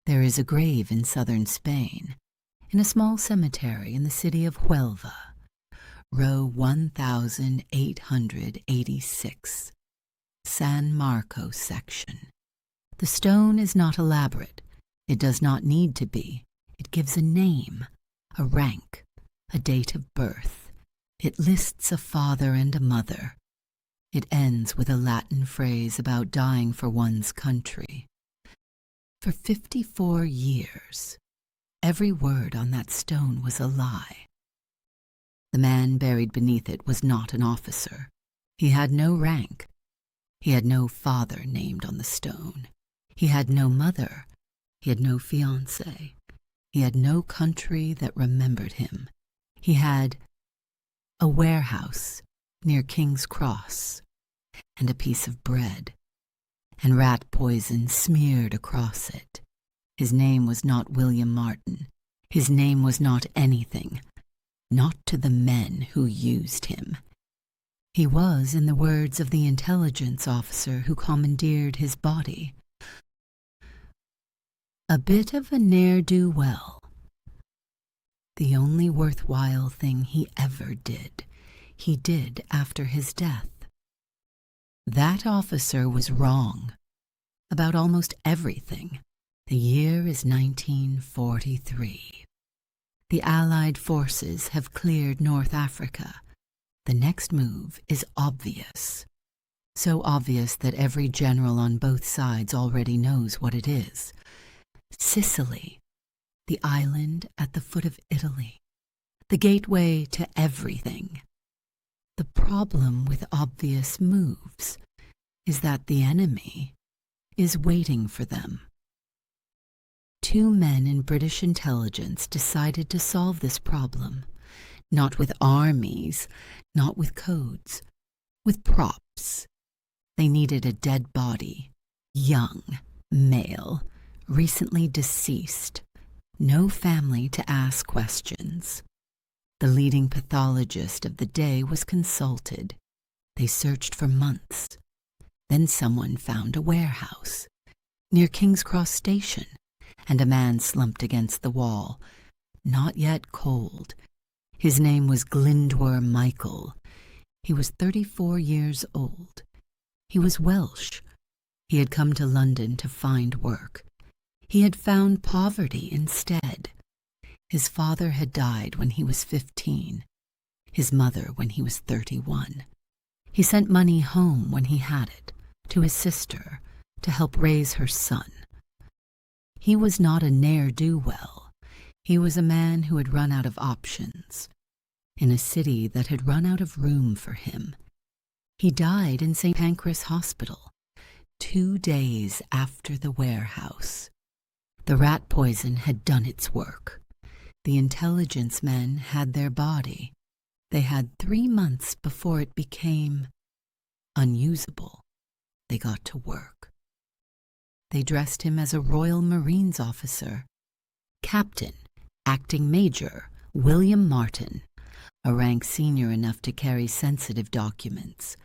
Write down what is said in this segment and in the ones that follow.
There is a grave in southern Spain, in a small cemetery in the city of Huelva, row 1886, San Marcos section. The stone is not elaborate. It does not need to be. It gives a name, a rank, a date of birth. It lists a father and a mother. It ends with a Latin phrase about dying for one's country. For 54 years, every word on that stone was a lie. The man buried beneath it was not an officer. He had no rank. He had no father named on the stone. He had no mother. He had no fiancée. He had no country that remembered him. He had a warehouse near King's Cross, and a piece of bread, and rat poison smeared across it. His name was not William Martin. His name was not anything, not to the men who used him. He was, in the words of the intelligence officer who commandeered his body, a bit of a ne'er-do-well. The only worthwhile thing he ever did, he did after his death. That officer was wrong about almost everything. The year is 1943. The Allied forces have cleared North Africa. The next move is obvious. So obvious that every general on both sides already knows what it is. Sicily, the island at the foot of Italy, the gateway to everything. The problem with obvious moves is that the enemy is waiting for them. Two men in British intelligence decided to solve this problem, not with armies, not with codes, with props. They needed a dead body, young, male, recently deceased, no family to ask questions. The leading pathologist of the day was consulted. They searched for months. Then someone found a warehouse near King's Cross Station, and a man slumped against the wall, not yet cold. His name was Glyndwr Michael. He was 34 years old. He was Welsh. He had come to London to find work. He had found poverty instead. His father had died when he was 15, his mother when he was 31. He sent money home when he had it, to his sister, to help raise her son. He was not a ne'er-do-well. He was a man who had run out of options, in a city that had run out of room for him. He died in St. Pancras Hospital, 2 days after the warehouse. The rat poison had done its work. The intelligence men had their body. They had 3 months before it became unusable. They got to work. They dressed him as a Royal Marines officer. Captain, acting major, William Martin, a rank senior enough to carry sensitive documents,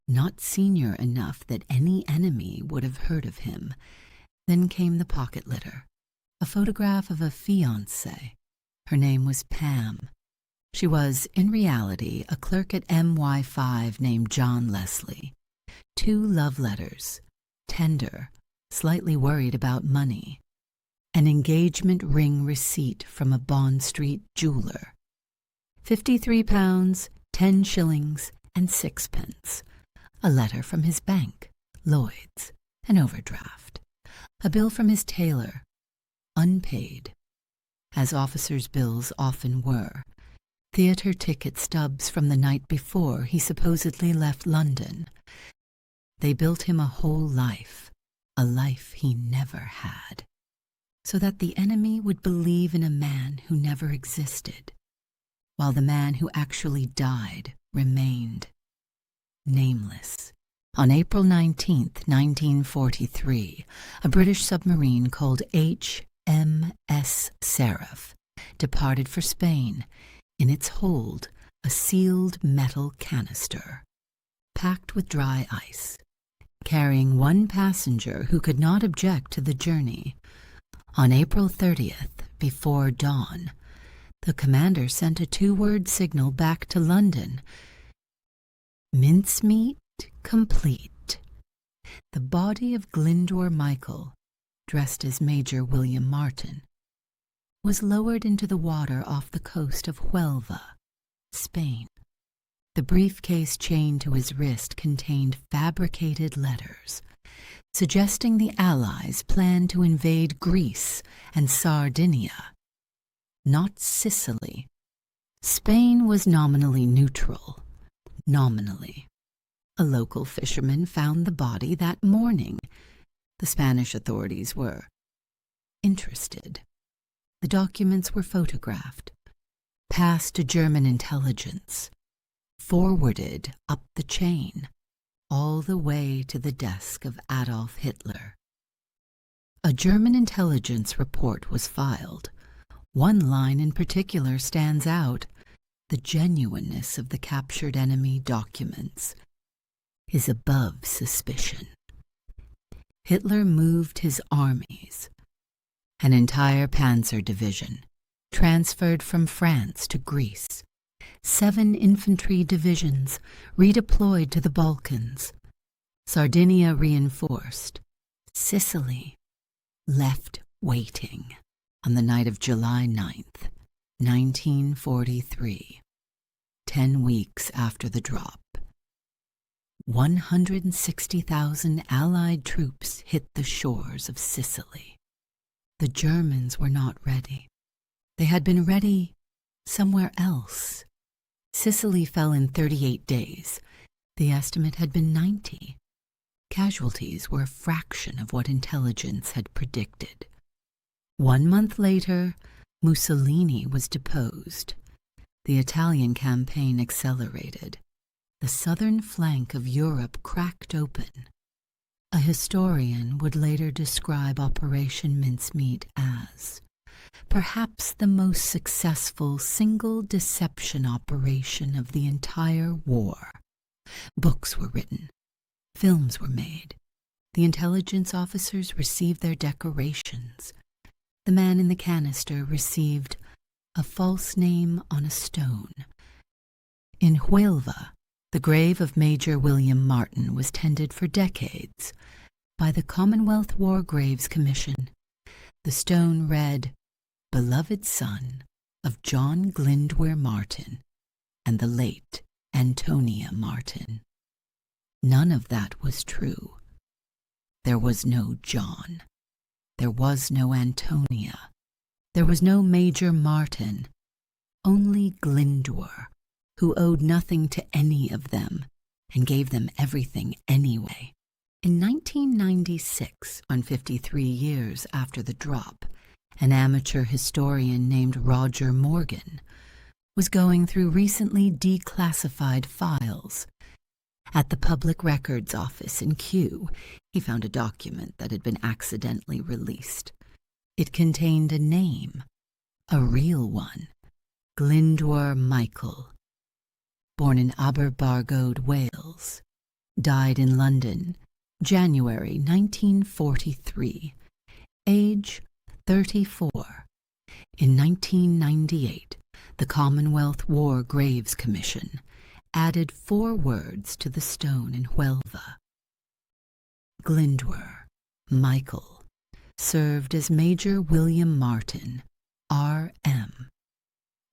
not senior enough that any enemy would have heard of him. Then came the pocket litter, a photograph of a fiancée. Her name was Pam. She was, in reality, a clerk at MY5 named John Leslie. 2 love letters, tender, slightly worried about money. An engagement ring receipt from a Bond Street jeweler. £53, 10 shillings, and 6pence. A letter from his bank, Lloyd's, an overdraft. A bill from his tailor, unpaid, as officers' bills often were. Theatre ticket stubs from the night before he supposedly left London. They built him a whole life, a life he never had, so that the enemy would believe in a man who never existed, while the man who actually died remained nameless. On April 19, 1943, a British submarine called HMS Seraph departed for Spain. In its hold, a sealed metal canister, packed with dry ice, carrying 1 passenger who could not object to the journey. On April 30th, before dawn, the commander sent a two-word signal back to London. Mincemeat complete. The body of Glyndwr Michael, dressed as Major William Martin, was lowered into the water off the coast of Huelva, Spain. The briefcase chained to his wrist contained fabricated letters, suggesting the Allies planned to invade Greece and Sardinia, not Sicily. Spain was nominally neutral. Nominally. A local fisherman found the body that morning. The Spanish authorities were interested. The documents were photographed, passed to German intelligence, forwarded up the chain, all the way to the desk of Adolf Hitler. A German intelligence report was filed. One line in particular stands out: the genuineness of the captured enemy documents is above suspicion. Hitler moved his armies. An entire panzer division transferred from France to Greece. 7 infantry divisions redeployed to the Balkans. Sardinia reinforced. Sicily left waiting. On the night of July 9th, 1943, 10 weeks after the drop, 160,000 Allied troops hit the shores of Sicily. The Germans were not ready. They had been ready somewhere else. Sicily fell in 38 days. The estimate had been 90. Casualties were a fraction of what intelligence had predicted. 1 month later, Mussolini was deposed. The Italian campaign accelerated. The southern flank of Europe cracked open. A historian would later describe Operation Mincemeat as perhaps the most successful single deception operation of the entire war. Books were written. Films were made. The intelligence officers received their decorations. The man in the canister received a false name on a stone. In Huelva, the grave of Major William Martin was tended for decades by the Commonwealth War Graves Commission. The stone read, "Beloved son of John Glyndwr Martin and the late Antonia Martin." None of that was true. There was no John. There was no Antonia. There was no Major Martin. Only Glyndwr, who owed nothing to any of them and gave them everything anyway. In 1996, on 53 years after the drop, an amateur historian named Roger Morgan was going through recently declassified files. At the Public Records Office in Kew, he found a document that had been accidentally released. It contained a name, a real one, Glyndwr Michael. Born in Aberbargod, Wales, died in London, January 1943, age 34. In 1998, the Commonwealth War Graves Commission added 4 words to the stone in Huelva. Glyndwr Michael served as Major William Martin, R.M.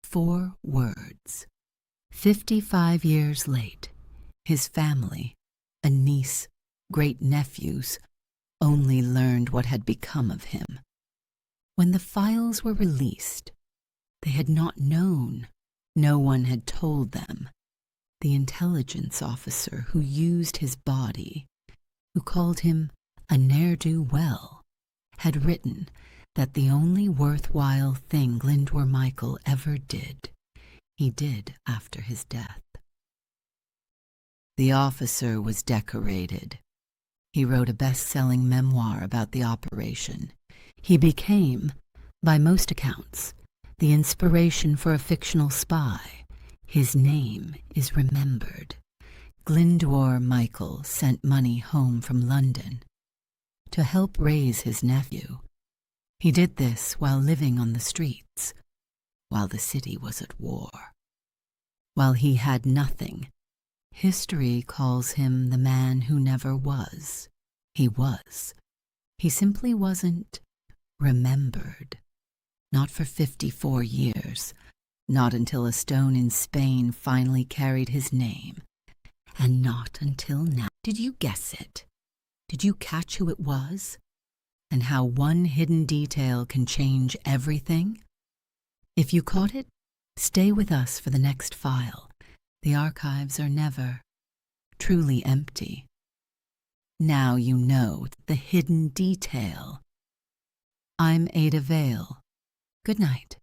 4 words. 55 years late, his family, a niece, great-nephews, only learned what had become of him. When the files were released, they had not known. No one had told them. The intelligence officer who used his body, who called him a ne'er-do-well, had written that the only worthwhile thing Glyndwr Michael ever did, he did after his death. The officer was decorated. He wrote a best-selling memoir about the operation. He became, by most accounts, the inspiration for a fictional spy. His name is remembered. Glyndwr Michael sent money home from London to help raise his nephew. He did this while living on the streets, while the city was at war. While he had nothing, history calls him the man who never was. He was. He simply wasn't remembered. Not for 54 years, not until a stone in Spain finally carried his name, and not until now. Did you guess it? Did you catch who it was? And how one hidden detail can change everything? If you caught it, stay with us for the next file. The archives are never truly empty. Now you know the hidden detail. I'm Ada Vale. Good night.